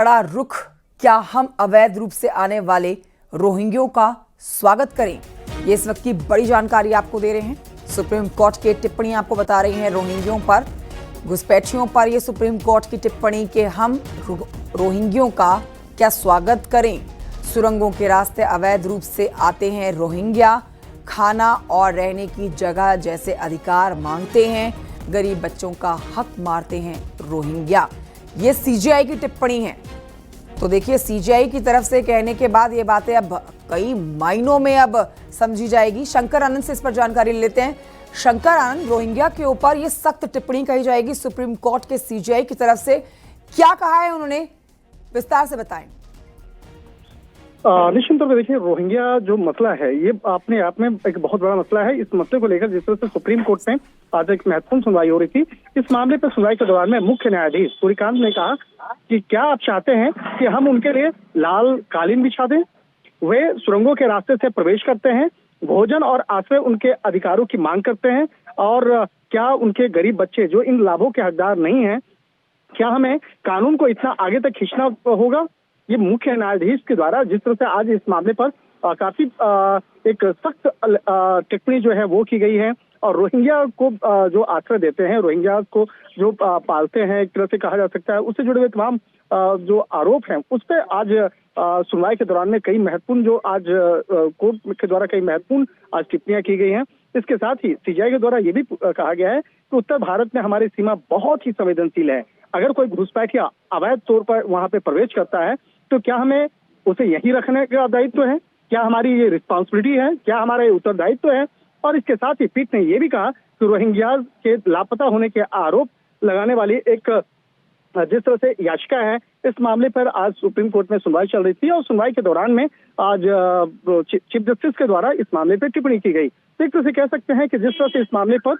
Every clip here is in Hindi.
बड़ा रुख, क्या हम अवैध रूप से आने वाले रोहिंग्यों का स्वागत करें? ये इस वक्त की बड़ी जानकारी आपको दे रहे हैं। सुप्रीम कोर्ट की टिप्पणी आपको बता रही है रोहिंग्यों पर, घुसपैठियों पर। ये सुप्रीम कोर्ट की टिप्पणी कि हम रोहिंग्यों का क्या स्वागत करें? सुरंगों के रास्ते अवैध रूप से आते हैं रोहिंग्या, खाना और रहने की जगह जैसे अधिकार मांगते हैं, गरीब बच्चों का हक मारते हैं रोहिंग्या। ये सीजेआई की टिप्पणी है। तो देखिए, सीजेआई की तरफ से कहने के बाद ये बातें अब कई मायनों में अब समझी जाएगी। शंकर आनंद से इस पर जानकारी लेते हैं। शंकर आनंद, रोहिंग्या के ऊपर ये सख्त टिप्पणी कही जाएगी सुप्रीम कोर्ट के सीजेआई की तरफ से, क्या कहा है उन्होंने, विस्तार से बताएं। निश्चित तौर पर देखिए, रोहिंग्या जो मसला है ये अपने आप में एक बहुत बड़ा मसला है। इस मसले को लेकर जिस तरह से सुप्रीम कोर्ट में आज एक महत्वपूर्ण सुनवाई हो रही थी, इस मामले पर सुनवाई के दौरान में मुख्य न्यायाधीश सूर्यकांत ने कहा कि क्या आप चाहते हैं कि हम उनके लिए लाल कालीन बिछा दें? वे सुरंगों के रास्ते से प्रवेश करते हैं, भोजन और आश्रय उनके अधिकारों की मांग करते हैं, और क्या उनके गरीब बच्चे जो इन लाभों के हकदार नहीं हैं, क्या हमें कानून को इतना आगे तक खींचना होगा? ये मुख्य न्यायाधीश के द्वारा जिस तरह से आज इस मामले पर काफी एक सख्त टिप्पणी जो है वो की गई है। और रोहिंग्या को जो आश्रय देते हैं, रोहिंग्या को जो पालते हैं, एक तरह से कहा जा सकता है, उससे जुड़े हुए तमाम जो आरोप हैं उस पर आज सुनवाई के दौरान में कई महत्वपूर्ण जो आज कोर्ट के द्वारा कई महत्वपूर्ण आज टिप्पणियां की गई हैं। इसके साथ ही सीजेआई के द्वारा ये भी कहा गया है कि उत्तर भारत में हमारी सीमा बहुत ही संवेदनशील है। अगर कोई घुसपैठिया अवैध तौर पर वहां पे प्रवेश करता है तो क्या हमें उसे यहीं रखने का दायित्व है? क्या हमारी ये रिस्पॉन्सिबिलिटी है? क्या हमारा ये उत्तरदायित्व है? और इसके साथ ही पीठ ने यह भी कहा कि रोहिंग्या के लापता होने के आरोप लगाने वाली एक जिस तरह से याचिका है, इस मामले पर आज सुप्रीम कोर्ट में सुनवाई चल रही थी और सुनवाई के दौरान में आज चीफ जस्टिस के द्वारा इस मामले पर टिप्पणी की गई। तो एक तरह से कह सकते हैं कि जिस तरह से इस मामले पर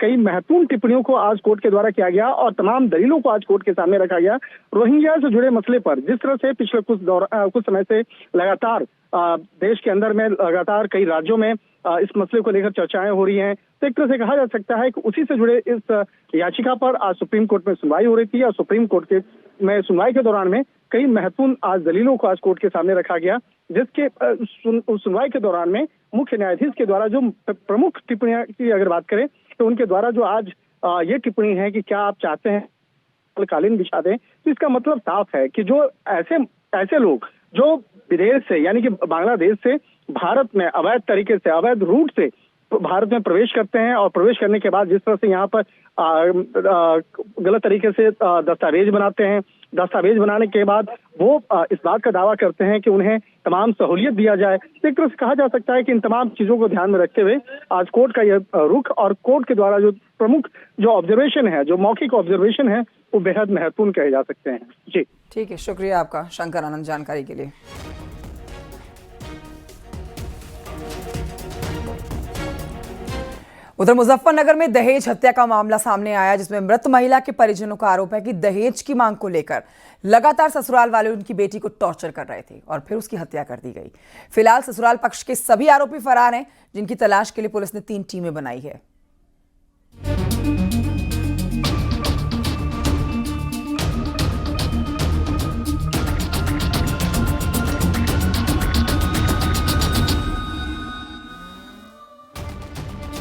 कई महत्वपूर्ण टिप्पणियों को आज कोर्ट के द्वारा किया गया और तमाम दलीलों को आज कोर्ट के सामने रखा गया, रोहिंग्या से जुड़े मसले पर जिस तरह से पिछले कुछ समय से लगातार देश के अंदर में लगातार कई राज्यों में इस मसले को लेकर चर्चाएं हो रही हैं, तो एक तरह से कहा जा सकता है कि उसी से जुड़े इस याचिका पर आज सुप्रीम कोर्ट में सुनवाई हो रही थी और सुप्रीम कोर्ट के में सुनवाई के दौरान में कई महत्वपूर्ण आज दलीलों को आज कोर्ट के सामने रखा गया, जिसके सुनवाई के दौरान में मुख्य न्यायाधीश के द्वारा जो प्रमुख टिप्पणियां की अगर बात करें तो उनके द्वारा जो आज ये टिप्पणी है कि क्या आप चाहते हैं कालीन बिछा दें, तो इसका मतलब साफ है कि जो ऐसे लोग जो विदेश से यानी कि बांग्लादेश से भारत में अवैध तरीके से, अवैध रूट से भारत में प्रवेश करते हैं और प्रवेश करने के बाद जिस तरह से यहाँ पर गलत तरीके से दस्तावेज बनाते हैं, दस्तावेज बनाने के बाद वो इस बात का दावा करते हैं कि उन्हें तमाम सहूलियत दिया जाए। एक तरह से कहा जा सकता है कि इन तमाम चीजों को ध्यान में रखते हुए आज कोर्ट का यह रुख और कोर्ट के द्वारा जो प्रमुख जो ऑब्जर्वेशन है, जो मौखिक ऑब्जर्वेशन है, वो बेहद महत्वपूर्ण कहे जा सकते हैं। जी ठीक है, शुक्रिया आपका शंकर आनंद जानकारी के लिए। उधर मुजफ्फरनगर में दहेज हत्या का मामला सामने आया, जिसमें मृत महिला के परिजनों का आरोप है कि दहेज की मांग को लेकर लगातार ससुराल वाले उनकी बेटी को टॉर्चर कर रहे थे और फिर उसकी हत्या कर दी गई। फिलहाल ससुराल पक्ष के सभी आरोपी फरार हैं, जिनकी तलाश के लिए पुलिस ने 3 टीमें बनाई है।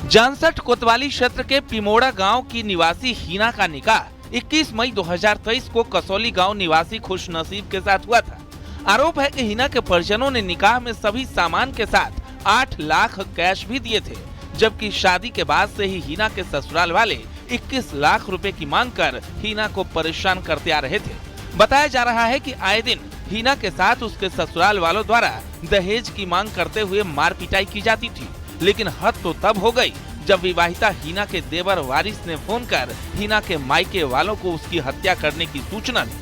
जानसठ कोतवाली क्षेत्र के पिमोड़ा गांव की निवासी हीना का निकाह 21 मई 2023 को कसौली गांव निवासी खुशनसीब के साथ हुआ था। आरोप है कि हीना के परिजनों ने निकाह में सभी सामान के साथ 8 लाख कैश भी दिए थे, जबकि शादी के बाद से ही हीना के ससुराल वाले 21 लाख रुपए की मांग कर हीना को परेशान करते आ रहे थे। बताया जा रहा है कि आए दिन हीना के साथ उसके ससुराल वालों द्वारा दहेज की मांग करते हुए मार पिटाई की जाती थी, लेकिन हद तो तब हो गई जब विवाहिता हीना के देवर वारिस ने फोन कर हीना के मायके वालों को उसकी हत्या करने की सूचना दी।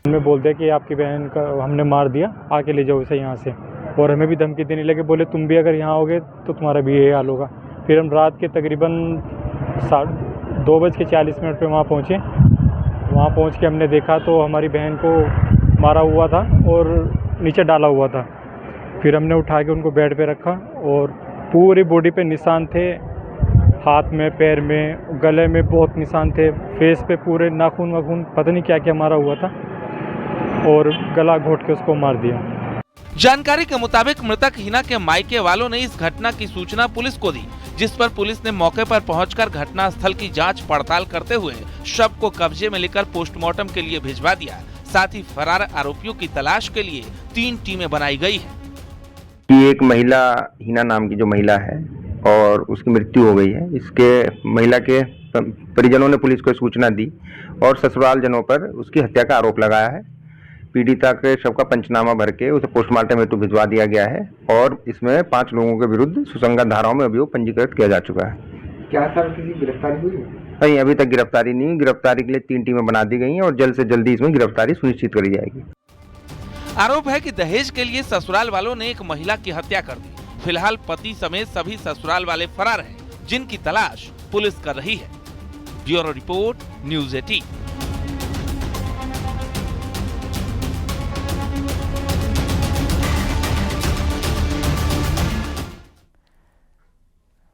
उन्होंने बोल दिया कि आपकी बहन का हमने मार दिया, आके ले जाओ इसे यहाँ से, और हमें भी धमकी देने लगे, बोले तुम भी अगर यहाँ आओगे तो तुम्हारा भी यही हाल होगा। फिर हम रात के तकरीबन 2:40 पे वहाँ पहुँचे। वहाँ पहुँच के हमने देखा तो हमारी बहन को मारा हुआ था और नीचे डाला हुआ था। फिर हमने उठा के उनको बेड पे रखा और पूरी बॉडी पे निशान थे, हाथ में, पैर में, गले में बहुत निशान थे, फेस पे पूरे नाखून वाखून पता नहीं क्या क्या मारा हुआ था। और गला घोट के उसको मार दिया। जानकारी के मुताबिक मृतक हिना के मायके वालों ने इस घटना की सूचना पुलिस को दी, जिस पर पुलिस ने मौके पर पहुंचकर घटना स्थल की जांच पड़ताल करते हुए शव को कब्जे में लेकर पोस्टमार्टम के लिए भिजवा दिया। साथ ही फरार आरोपियों की तलाश के लिए 3 टीमें बनाई गई है। कि एक महिला हिना नाम की जो महिला है और उसकी मृत्यु हो गई है। इसके महिला के परिजनों ने पुलिस को सूचना दी और ससुराल जनों पर उसकी हत्या का आरोप लगाया है। पीड़िता के शव का पंचनामा भर के उसे पोस्टमार्टम हेतु भिजवा दिया गया है और इसमें 5 लोगों के विरुद्ध सुसंगत धाराओं में अभियोग पंजीकृत किया जा चुका है। क्या सर किसी गिरफ्तारी हुई? नहीं, अभी तक गिरफ्तारी नहीं हुई। गिरफ्तारी के लिए 3 टीमें बना दी गई हैं और जल्द से जल्दी इसमें गिरफ्तारी सुनिश्चित करी जाएगी। आरोप है कि दहेज के लिए ससुराल वालों ने एक महिला की हत्या कर दी। फिलहाल पति समेत सभी ससुराल वाले फरार हैं, जिनकी तलाश पुलिस कर रही है। Bureau report, news 18।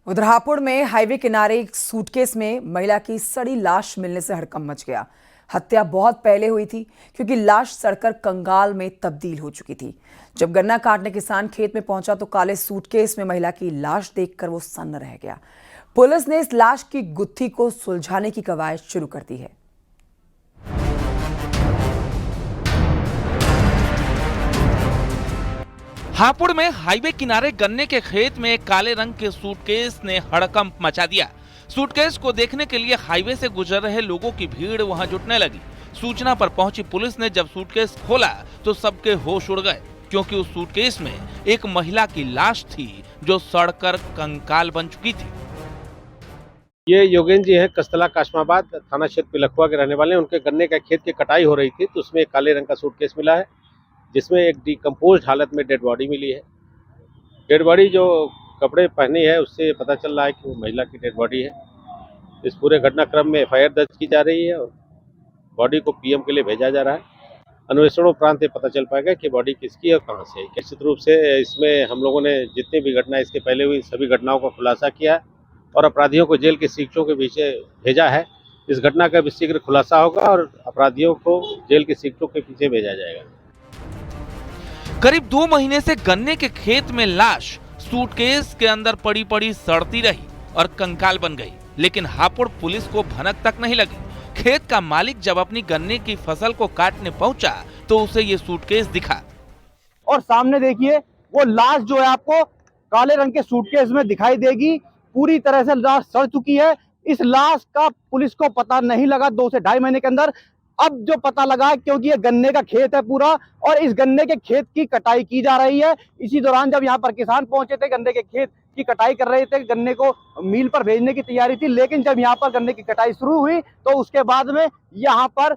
उधर हापुड़ में हाईवे किनारे एक सूटकेस में महिला की सड़ी लाश मिलने से हड़कंप मच गया। हत्या बहुत पहले हुई थी क्योंकि लाश सड़कर कंगाल में तब्दील हो चुकी थी। जब गन्ना काटने किसान खेत में पहुंचा तो काले सूटकेस में महिला की लाश देखकर वो सन्न रह गया। पुलिस ने इस लाश की गुत्थी को सुलझाने की कवायद शुरू कर दी है। हापुड़ में हाईवे किनारे गन्ने के खेत में एक काले रंग के सूटकेस ने हड़कंप मचा दिया। सूटकेस को देखने के लिए हाईवे से गुजर रहे लोगों की भीड़ वहां जुटने लगी। सूचना पर पहुंची पुलिस ने जब सूटकेस खोला तो सबके होश उड़ गए, क्योंकि उस सूटकेस में एक महिला की लाश थी जो सड़कर कंकाल बन चुकी थी। ये योगेंद्र जी हैं, कस्तला काशमाबाद थाना क्षेत्र पिलखुआ के रहने वाले हैं। उनके गन्ने का खेत की कटाई हो रही थी तो उसमें एक काले रंग का सूटकेस मिला है, जिसमें एक डिकम्पोज्ड हालत में डेड बॉडी मिली है। डेड बॉडी जो कपड़े पहने है उससे पता चल रहा है कि वो महिला की डेड बॉडी है। इस पूरे घटनाक्रम में एफआईआर दर्ज की जा रही है और बॉडी को पीएम के लिए भेजा जा रहा है। अन्वेषण उपरांत ये पता चल पाएगा कि बॉडी किसकी है और कहाँ से है। निश्चित रूप से इसमें हम लोगों ने जितनी भी घटना इसके पहले हुई सभी घटनाओं का खुलासा किया और अपराधियों को जेल के सीटों के पीछे भेजा है। इस घटना का भी शीघ्र खुलासा होगा और अपराधियों को जेल की सीटों के पीछे भेजा जाएगा। करीब 2 महीने से गन्ने के खेत में लाश सूटकेस के अंदर पड़ी पड़ी सड़ती रही और कंकाल बन गई, लेकिन हापुड़ पुलिस को भनक तक नहीं लगी। खेत का मालिक जब अपनी गन्ने की फसल को काटने पहुंचा तो उसे ये सूटकेस दिखा और सामने देखिए वो लाश जो है आपको काले रंग के सूटकेस में दिखाई देगी। पूरी तरह से लाश सड़ चुकी है। इस लाश का पुलिस को पता नहीं लगा 2 से 2.5 महीने के अंदर। अब जो पता लगा है क्योंकि ये गन्ने का खेत है पूरा और इस गन्ने के खेत की कटाई की जा रही है। इसी दौरान जब यहाँ पर किसान पहुंचे थे, गन्ने के खेत की कटाई कर रहे थे, गन्ने को मिल पर भेजने की तैयारी थी, लेकिन जब यहाँ पर गन्ने की कटाई शुरू हुई तो उसके बाद में यहाँ पर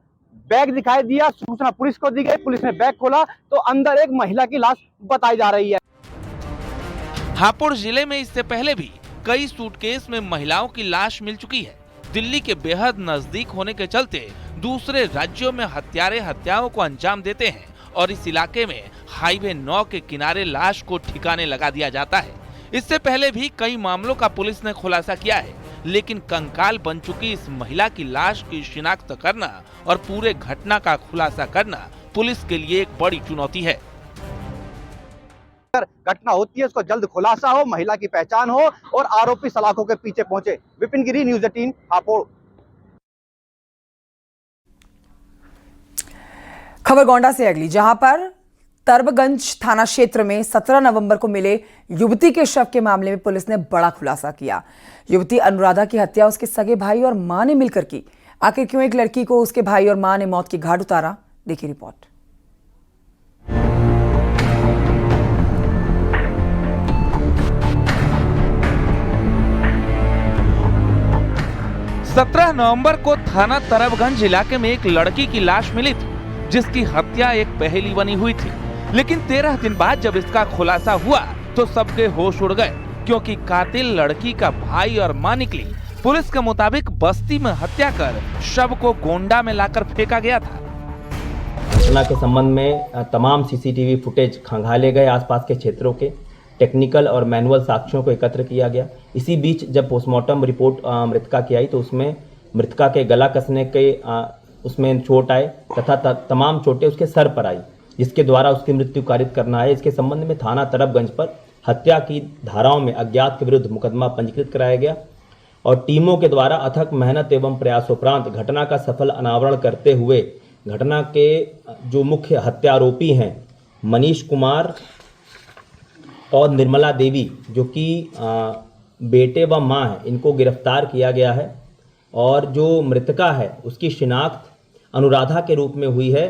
बैग दिखाई दिया। सूचना पुलिस को दी गई, पुलिस ने बैग खोला तो अंदर एक महिला की लाश बताई जा रही है। हापुड़ जिले में इससे पहले भी कई सूटकेस में महिलाओं की लाश मिल चुकी है। दिल्ली के बेहद नजदीक होने के चलते दूसरे राज्यों में हत्यारे हत्याओं को अंजाम देते हैं और इस इलाके में हाईवे 9 के किनारे लाश को ठिकाने लगा दिया जाता है। इससे पहले भी कई मामलों का पुलिस ने खुलासा किया है, लेकिन कंकाल बन चुकी इस महिला की लाश की शिनाख्त करना और पूरे घटना का खुलासा करना पुलिस के लिए एक बड़ी चुनौती है। घटना होती है उसको जल्द खुलासा हो, महिला की पहचान हो और आरोपी सलाखों के पीछे पहुंचे। विपिन गिरी, न्यूज़ 18 हापुड़। खबर गोंडा से अगली, जहां पर तरबगंज थाना क्षेत्र में 17 नवंबर को मिले युवती के शव के मामले में पुलिस ने बड़ा खुलासा किया। युवती अनुराधा की हत्या उसके सगे भाई और मां ने मिलकर की। आखिर क्यों एक लड़की को उसके भाई और मां ने मौत की घाट उतारा, देखिए रिपोर्ट। 17 नवंबर को थाना तरबगंज इलाके में एक लड़की की लाश मिली थी, जिसकी हत्या एक पहेली बनी हुई थी। लेकिन 13 दिन बाद जब इसका खुलासा हुआ तो सबके होश उड़ गए, क्योंकि कातिल लड़की का भाई और मां निकली। पुलिस के मुताबिक बस्ती में हत्या कर शव को गोंडा में लाकर फेंका गया था। घटना के संबंध में तमाम सीसीटीवी फुटेज खंगाले गए। आसपास के क्षेत्रों के टेक्निकल और मैनुअल साक्ष्यों को एकत्र किया गया। इसी बीच जब पोस्टमार्टम रिपोर्ट मृतका की आई तो उसमें मृतका के गला कसने के उसमें चोट आए तथा तमाम चोटें उसके सर पर आई, जिसके द्वारा उसकी मृत्यु कारित करना है। इसके संबंध में थाना तरबगंज पर हत्या की धाराओं में अज्ञात के विरुद्ध मुकदमा पंजीकृत कराया गया और टीमों के द्वारा अथक मेहनत एवं प्रयासोपरांत घटना का सफल अनावरण करते हुए घटना के जो मुख्य हत्यारोपी हैं मनीष कुमार और निर्मला देवी, जो कि बेटे व मां है, इनको गिरफ्तार किया गया है और जो मृतका है उसकी शिनाख्त अनुराधा के रूप में हुई है।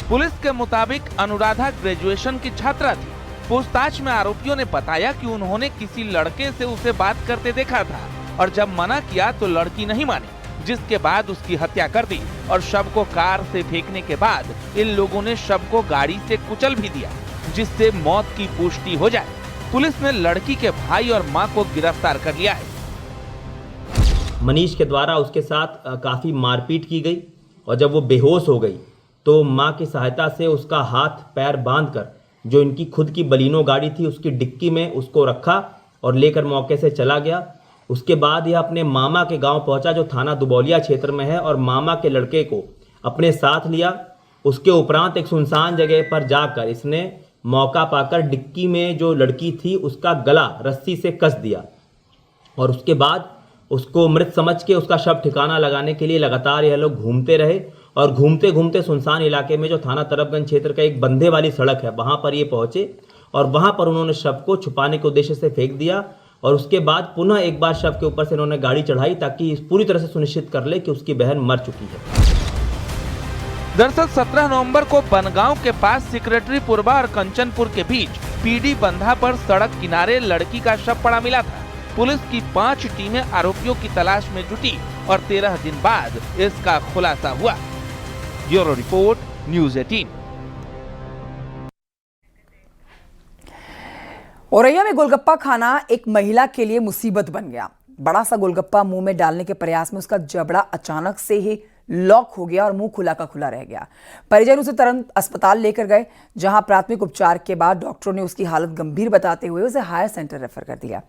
पुलिस के मुताबिक अनुराधा ग्रेजुएशन की छात्रा थी। पूछताछ में आरोपियों ने बताया कि उन्होंने किसी लड़के से उसे बात करते देखा था और जब मना किया तो लड़की नहीं मानी, जिसके बाद उसकी हत्या कर दी और शव को कार से फेंकने के बाद इन लोगों ने शव को गाड़ी से कुचल भी दिया, जिससे मौत की पुष्टि हो जाए। पुलिस ने लड़की के भाई और मां को गिरफ्तार कर लिया है। मनीष के द्वारा उसके साथ काफ़ी मारपीट की गई और जब वो बेहोश हो गई तो मां की सहायता से उसका हाथ पैर बांधकर जो इनकी खुद की बलिनो गाड़ी थी उसकी डिक्की में उसको रखा और लेकर मौके से चला गया। उसके बाद यह अपने मामा के गांव पहुंचा जो थाना दुबौलिया क्षेत्र में है और मामा के लड़के को अपने साथ लिया। उसके उपरांत एक सुनसान जगह पर जाकर इसने मौका पाकर डिक्की में जो लड़की थी उसका गला रस्सी से कस दिया और उसके बाद उसको मृत समझ के उसका शव ठिकाना लगाने के लिए लगातार यह लोग घूमते रहे और घूमते घूमते सुनसान इलाके में जो थाना तरबगंज क्षेत्र का एक बंधे वाली सड़क है वहाँ पर ये पहुँचे और वहाँ पर उन्होंने शव को छुपाने के उद्देश्य से फेंक दिया और उसके बाद पुनः एक बार शव के ऊपर से इन्होंने गाड़ी चढ़ाई ताकि पूरी तरह से सुनिश्चित कर ले कि उसकी बहन मर चुकी है। दरअसल 17 नवंबर को बनगांव के पास सेक्रेटरीपुरवा और कंचनपुर के बीच पीडी बंधा पर सड़क किनारे लड़की का शव पड़ा मिला था। पुलिस की 5 टीमें आरोपियों की तलाश में जुटी और 13 दिन बाद इसका खुलासा हुआ। Bureau report, news 18। औरैया में गोलगप्पा खाना एक महिला के लिए मुसीबत बन गया। बड़ा सा गोलगप्पा मुंह में डालने के प्रयास में उसका जबड़ा अचानक से ही लॉक हो गया और मुंह खुला का खुला रह गया। परिजन उसे तुरंत अस्पताल लेकर गए, जहां प्राथमिक उपचार के बाद डॉक्टरों ने उसकी हालत गंभीर बताते हुए उसे हायर सेंटर रेफर कर दिया।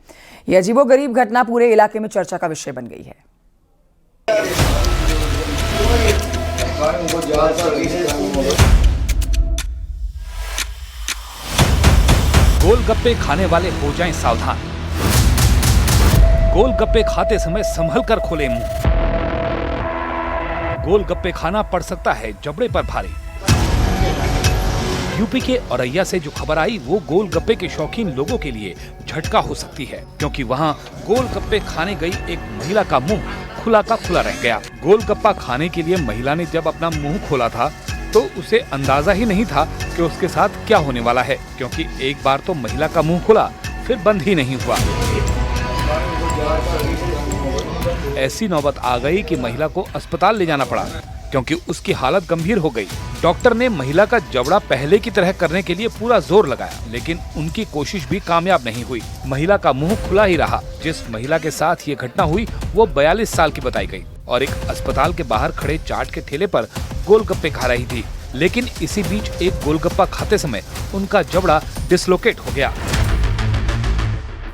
यह अजीबोगरीब घटना पूरे इलाके में चर्चा का विषय बन गई है। गोलगप्पे खाने वाले हो जाएं सावधान। गोलगप्पे खाते समय संभल कर खोलें मुंह। गोलगप्पे खाना पड़ सकता है जबड़े पर भारी। यूपी के औरैया से जो खबर आई वो गोलगप्पे के शौकीन लोगों के लिए झटका हो सकती है, क्योंकि वहां गोलगप्पे खाने गई एक महिला का मुंह खुला का खुला रह गया। गोलगप्पा खाने के लिए महिला ने जब अपना मुंह खोला था तो उसे अंदाजा ही नहीं था कि उसके साथ क्या होने वाला है, क्योंकि एक बार तो महिला का मुंह खुला फिर बंद ही नहीं हुआ। ऐसी नौबत आ गई कि महिला को अस्पताल ले जाना पड़ा, क्योंकि उसकी हालत गंभीर हो गई। डॉक्टर ने महिला का जबड़ा पहले की तरह करने के लिए पूरा जोर लगाया, लेकिन उनकी कोशिश भी कामयाब नहीं हुई। महिला का मुंह खुला ही रहा। जिस महिला के साथ ये घटना हुई वो 42 साल की बताई गई और एक अस्पताल के बाहर खड़े चाट के ठेले पर गोलगप्पे खा रही थी, लेकिन इसी बीच एक गोलगप्पा खाते समय उनका जबड़ा डिसलोकेट हो गया।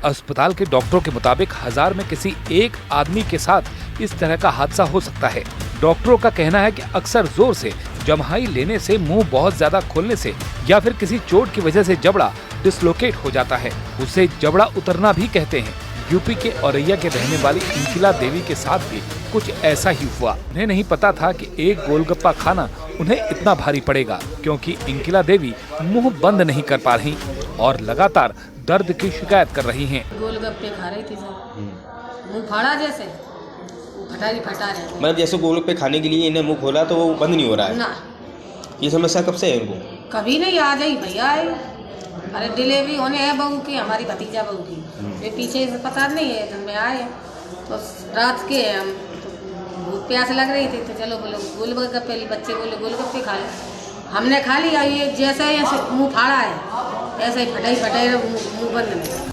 अस्पताल के डॉक्टरों के मुताबिक 1000 में किसी एक आदमी के साथ इस तरह का हादसा हो सकता है। डॉक्टरों का कहना है कि अक्सर जोर से जम्हाई लेने से, मुंह बहुत ज्यादा खोलने से या फिर किसी चोट की वजह से जबड़ा डिसलोकेट हो जाता है। उसे जबड़ा उतरना भी कहते हैं। यूपी के औरैया के रहने वाली इंकिला देवी के साथ भी कुछ ऐसा ही हुआ। उन्हें नहीं पता था कि एक गोलगप्पा खाना उन्हें इतना भारी पड़ेगा, क्योंकि इंकिला देवी मुंह बंद नहीं कर पा रही और लगातार दर्द की शिकायत कर रही हैं। गोलगप्पे खा रही थी सर, मुंह फाड़ा जैसे फटा रहे। मतलब जैसे गोलगप्पे खाने के लिए इन्हें मुंह खोला तो वो बंद नहीं हो रहा है ना। ये समस्या कब से है इनको? कभी नहीं, आ जाई भैया। अरे डिलीवरी होने है बहू की, हमारी भतीजा बहू की, वे पीछे से पता नहीं है। जब मैं आए तो रात के हम भूख प्यास लग रही थी तो चलो बोलो गोलगप्पे, बच्चे बोले गोलगप्पे खा ले। हमने खा लिया। ये जैसे मुंह फाड़ा है ऐसे ही फटाई मुंह बंद नहीं।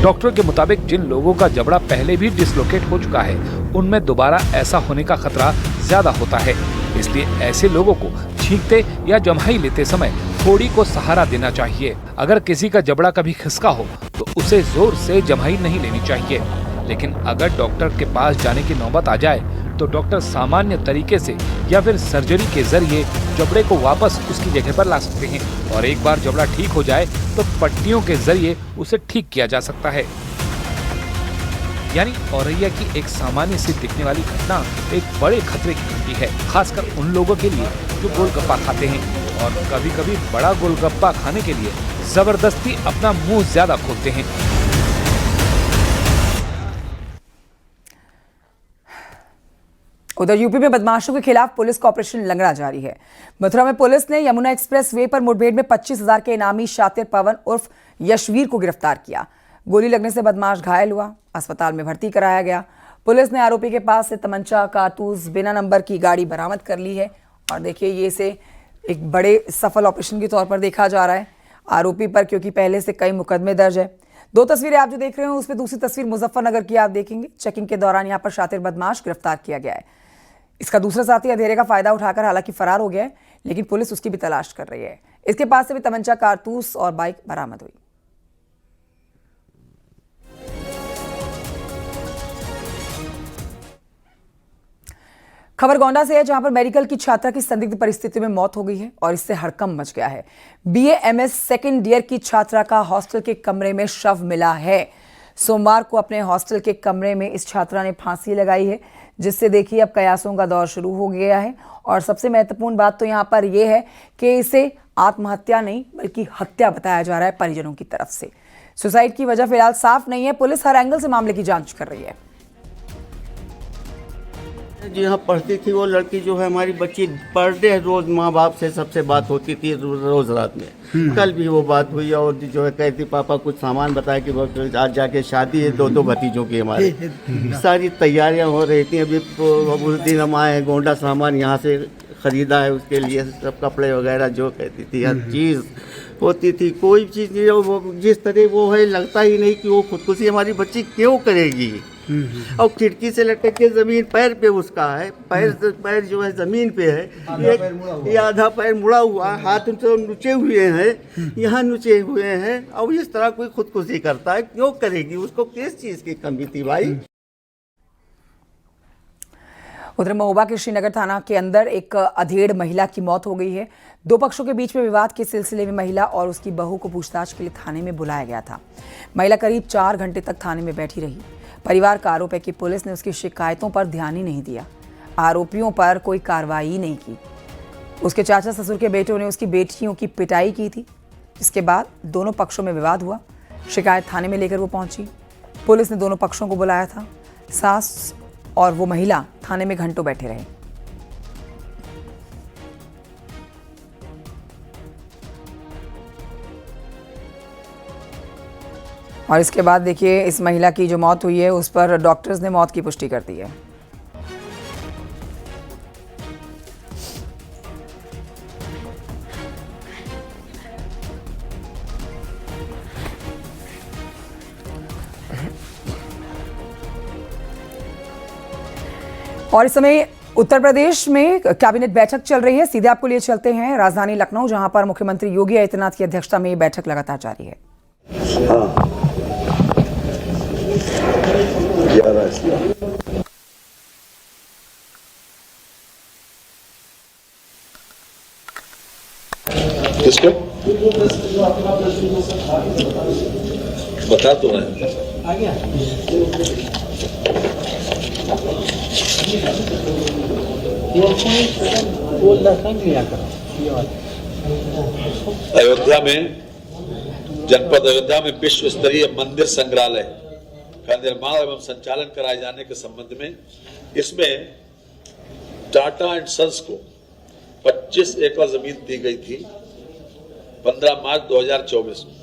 डॉक्टर के मुताबिक जिन लोगों का जबड़ा पहले भी डिसलोकेट हो चुका है उनमें दोबारा ऐसा होने का खतरा ज्यादा होता है। इसलिए ऐसे लोगों को छींकते या जम्हाई लेते समय हथौड़ी को सहारा देना चाहिए। अगर किसी का जबड़ा कभी खिसका हो तो उसे जोर से जम्हाई नहीं लेनी चाहिए, लेकिन अगर डॉक्टर के पास जाने की नौबत आ जाए तो डॉक्टर सामान्य तरीके से या फिर सर्जरी के जरिए जबड़े को वापस उसकी जगह पर ला सकते हैं और एक बार जबड़ा ठीक हो जाए तो पट्टियों के जरिए उसे ठीक किया जा सकता है। यानी औरैया की एक सामान्य सी दिखने वाली घटना एक बड़े खतरे की घंटी है, खासकर उन लोगों के लिए जो गोलगप्पा खाते हैं और कभी कभी बड़ा गोलगप्पा खाने के लिए जबरदस्ती अपना मुंह ज्यादा खोलते हैं। उधर यूपी में बदमाशों के खिलाफ पुलिस का ऑपरेशन लंगड़ा जारी है। मथुरा में पुलिस ने यमुना एक्सप्रेस वे पर मुठभेड़ में 25,000 के इनामी शातिर पवन उर्फ यशवीर को गिरफ्तार किया। गोली लगने से बदमाश घायल हुआ, अस्पताल में भर्ती कराया गया। पुलिस ने आरोपी के पास से तमंचा, कारतूस, बिना नंबर की गाड़ी बरामद कर ली है और देखिए ये इसे एक बड़े सफल ऑपरेशन के तौर पर देखा जा रहा है आरोपी पर, क्योंकि पहले से कई मुकदमे दर्ज है। दो तस्वीरें आप जो देख रहे हो उसमें दूसरी तस्वीर मुजफ्फरनगर की आप देखेंगे। चेकिंग के दौरान यहाँ पर शातिर बदमाश गिरफ्तार किया गया है। इसका दूसरा साथी अंधेरे का फायदा उठाकर हालांकि फरार हो गया है, लेकिन पुलिस उसकी भी तलाश कर रही है। इसके पास से भी तमंचा, कारतूस और बाइक बरामद हुई। खबर गोंडा से है, जहां पर मेडिकल की छात्रा की संदिग्ध परिस्थितियों में मौत हो गई है और इससे हड़कंप मच गया है। BA-MS सेकेंड ईयर की छात्रा का हॉस्टल के कमरे में शव मिला है। सोमवार को अपने हॉस्टल के कमरे में इस छात्रा ने फांसी लगाई है, जिससे देखिए अब कयासों का दौर शुरू हो गया है। और सबसे महत्वपूर्ण बात तो यहाँ पर यह है कि इसे आत्महत्या नहीं बल्कि हत्या बताया जा रहा है परिजनों की तरफ से। सुसाइड की वजह फिलहाल साफ नहीं है। पुलिस हर एंगल से मामले की जांच कर रही है। जी हाँ, पढ़ती थी वो लड़की जो है हमारी बच्ची, पर डे रोज माँ बाप से सबसे बात होती थी रोज रात में। कल भी वो बात हुई और जो है कहती पापा कुछ सामान बताया कि वो आज जाके शादी है दो भतीजों की हमारे। सारी तैयारियां हो रही थी। अभी उस दिन हम आए गोंडा सामान यहाँ से खरीदा है उसके लिए, सब कपड़े वगैरह जो कहती थी हर चीज़ होती थी। कोई चीज़ नहीं, वो जिस तरह वो है लगता ही नहीं कि वो खुदकुशी हमारी बच्ची क्यों करेगी। और खिड़की से लटक के जमीन पैर पे उसका है, पैर जो है जमीन पे है, ये आधा पैर मुड़ा हुआ, हाथ उनसे नुचे हुए हैं, यहाँ नुचे हुए हैं। और इस तरह कोई खुदकुशी करता है क्यों करेगी, उसको किस चीज़ की कमी थी भाई। उधर महोबा के श्रीनगर थाना के अंदर एक अधेड़ महिला की मौत हो गई है। दो पक्षों के बीच में विवाद के सिलसिले में महिला और उसकी बहू को पूछताछ के लिए थाने में बुलाया गया था। महिला करीब 4 घंटे तक थाने में बैठी रही। परिवार का आरोप है कि पुलिस ने उसकी शिकायतों पर ध्यान ही नहीं दिया, आरोपियों पर कोई कार्रवाई नहीं की। उसके चाचा ससुर के बेटों ने उसकी बेटियों की पिटाई की थी। इसके बाद दोनों पक्षों में विवाद हुआ। शिकायत थाने में लेकर वो पहुंची। पुलिस ने दोनों पक्षों को बुलाया था। सास और वो महिला थाने में घंटों बैठे रहे। और इसके बाद देखिए इस महिला की जो मौत हुई है उस पर डॉक्टर्स ने मौत की पुष्टि कर दी है। और इस समय उत्तर प्रदेश में कैबिनेट बैठक चल रही है। सीधे आपको लिए चलते हैं राजधानी लखनऊ, जहां पर मुख्यमंत्री योगी आदित्यनाथ की अध्यक्षता में ये बैठक लगातार जारी है। किसको बता तो रहे अयोध्या में, जनपद अयोध्या में विश्व स्तरीय मंदिर संग्रहालय का निर्माण एवं संचालन कराए जाने के संबंध में इसमें टाटा एंड सन्स को 25 एकड़ जमीन दी गई थी 15 मार्च 2024 में,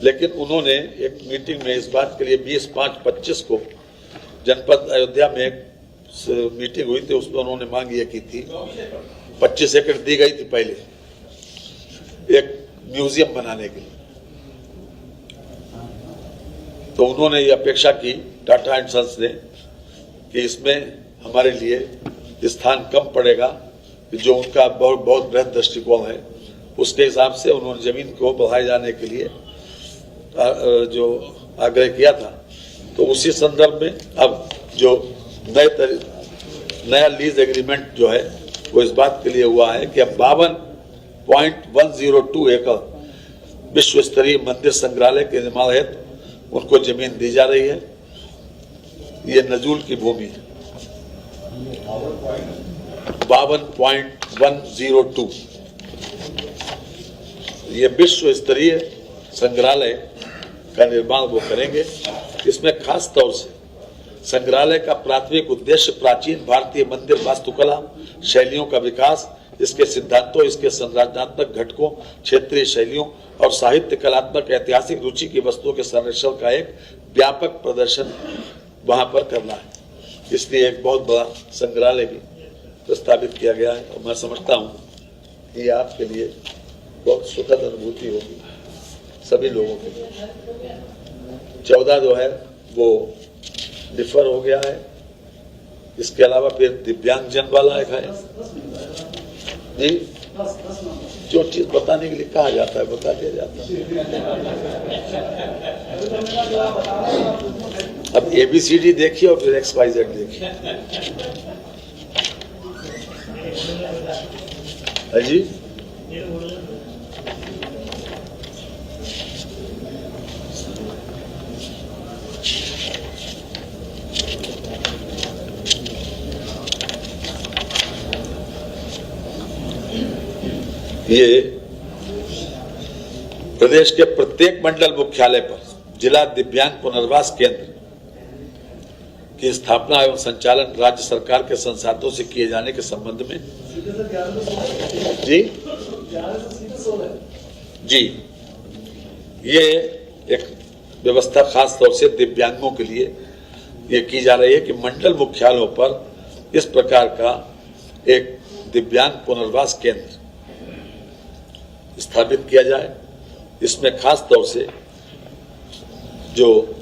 लेकिन उन्होंने एक मीटिंग में इस बात के लिए 20/5/25 को जनपद अयोध्या में एक मीटिंग हुई थी, उसमें उन्होंने मांग ये की थी 25 एकड़ दी गई थी पहले एक म्यूजियम बनाने के लिए। तो उन्होंने ये अपेक्षा की टाटा एंड सन्स ने कि इसमें हमारे लिए स्थान कम पड़ेगा, जो उनका बहुत बृहद दृष्टिकोण है उसके हिसाब से उन्होंने जमीन को बढ़ाए जाने के लिए जो आग्रह किया था। तो उसी संदर्भ में अब जो नया लीज एग्रीमेंट जो है वो इस बात के लिए हुआ है कि अब 52.102 एकड़ विश्व स्तरीय मंदिर संग्रहालय के निर्माण हेतु उनको जमीन दी जा रही है। ये नजूल की भूमि है। 52.102 ये विश्व स्तरीय संग्रहालय का निर्माण वो करेंगे। इसमें खास तौर से संग्रहालय का प्राथमिक उद्देश्य प्राचीन भारतीय मंदिर वास्तुकला शैलियों का विकास, इसके सिद्धांतों, इसके संरचनात्मक घटकों, क्षेत्रीय शैलियों और साहित्य कलात्मक ऐतिहासिक रुचि की वस्तुओं के संरक्षण का एक व्यापक प्रदर्शन वहां पर करना है। इसलिए एक बहुत बड़ा संग्रहालय भी प्रस्तावित किया गया है और मैं समझता हूँ कि आपके लिए बहुत सुखद अनुभूति होगी सभी लोगों के लिए। 14 जो है वो डिफर हो गया है। इसके अलावा फिर दिव्यांगजन वाला एक है जी, जो चीज बताने के लिए कहा जाता है बता दिया जाता है। अब ABCD देखिए और फिर XYZ देखिए। है जी, ये प्रदेश के प्रत्येक मंडल मुख्यालय पर जिला दिव्यांग पुनर्वास केंद्र की स्थापना एवं संचालन राज्य सरकार के संसाधनों से किए जाने के संबंध में जी ये एक व्यवस्था खास तौर से दिव्यांगों के लिए ये की जा रही है कि मंडल मुख्यालयों पर इस प्रकार का एक दिव्यांग पुनर्वास केंद्र स्थापित किया जाए। इसमें खास तौर से जो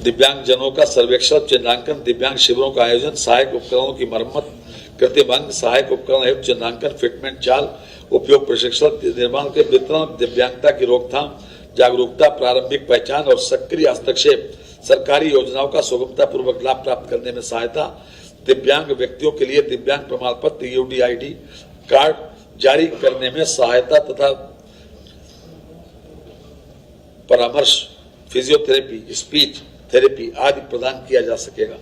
दिव्यांगजनों का सर्वेक्षण, चिन्हांकन, दिव्यांग शिविरों का आयोजन, सहायक उपकरणों की मरम्मत, कृत्रिम अंग, सहायक उपकरण एवं चिन्हांकन, फिटमेंट, चाल, उपयोग, प्रशिक्षण, निर्माण के वितरण, दिव्यांगता की रोकथाम, जागरूकता, प्रारंभिक पहचान और सक्रिय हस्तक्षेप, सरकारी योजनाओं का सुगमता पूर्वक लाभ प्राप्त करने में सहायता, दिव्यांग व्यक्तियों के लिए दिव्यांग प्रमाण पत्र UDID कार्ड जारी करने में सहायता तथा परामर्श, फिजियोथेरेपी, स्पीच थेरेपी आदि प्रदान किया जा सकेगा।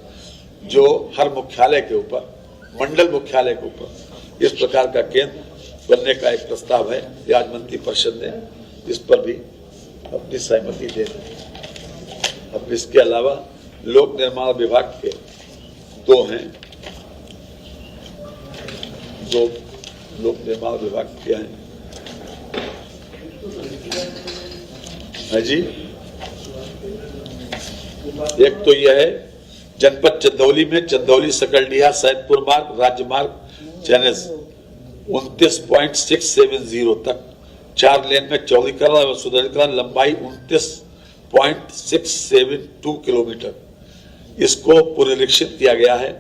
जो हर मुख्यालय के ऊपर, मंडल मुख्यालय के ऊपर इस प्रकार का केंद्र बनने का एक प्रस्ताव है। आज मंत्री परिषद ने इस पर भी अपनी सहमति दे दी। अब इसके अलावा लोक निर्माण विभाग के दो लोक निर्माण विभाग के हैं जी। एक तो यह है जनपद चंदौली में चंदौली सकलडीहा सैदपुर मार्ग राज्य मार्ग चैनल 29.670 तक 4 लेन में चौड़ीकरण एवं सुदृढ़ीकरण, लंबाई 29.672 किलोमीटर। इसको पुनरीक्षित किया गया है।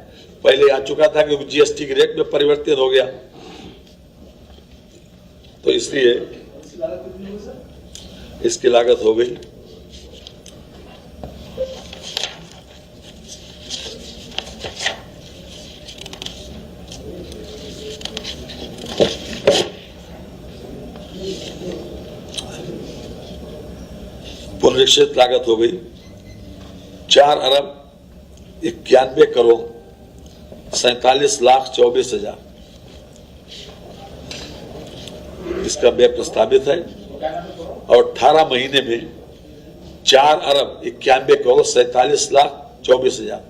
पहले आ चुका था कि GST के रेट में परिवर्तन हो गया, तो इसलिए इसकी लागत हो गई। पुनरीक्षित लागत हो गई 4,91,47,24,000। इसका व्यय प्रस्तावित है और 18 महीने में 4,91,47,24,000